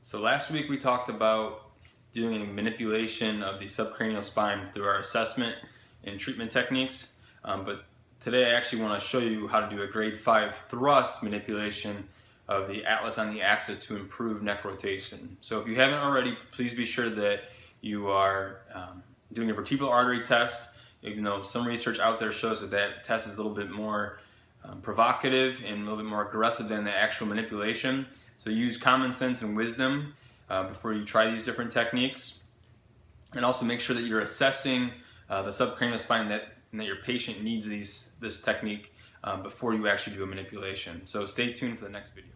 So last week we talked about doing a manipulation of the subcranial spine through our assessment and treatment techniques, but today I actually want to show you how to do a grade 5 thrust manipulation of the atlas on the axis to improve neck rotation. So if you haven't already, please be sure that you are doing a vertebral artery test, even though some research out there shows that that test is a little bit more provocative and a little bit more aggressive than the actual manipulation. So use common sense and wisdom before you try these different techniques. And also make sure that you're assessing the subcranial spine and that your patient needs this technique before you actually do a manipulation. So stay tuned for the next video.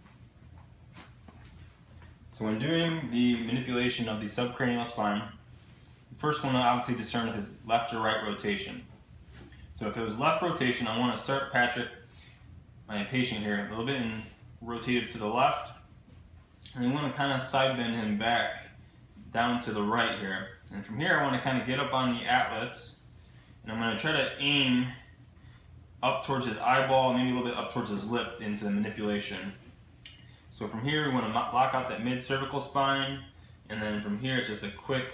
So when doing the manipulation of the subcranial spine, you first want to obviously discern if it's left or right rotation. So if it was left rotation, I want to start Patrick, my patient here, a little bit and rotate it to the left. And you want to kind of side bend him back down to the right here. And from here I want to kind of get up on the atlas, and I'm going to try to aim up towards his eyeball, maybe a little bit up towards his lip into the manipulation. So from here we want to lock out that mid-cervical spine, and then from here it's just a quick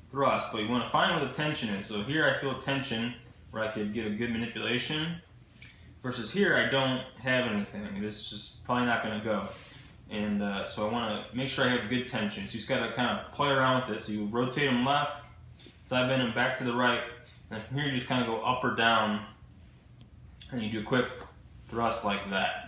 thrust, but you want to find where the tension is. So here I feel tension where I could get a good manipulation, versus here I don't have anything. It's just probably not going to go. And so I want to make sure I have good tension. So you just got to kind of play around with it. So you rotate them left, side bend them back to the right, and from here you just kind of go up or down, and you do a quick thrust like that.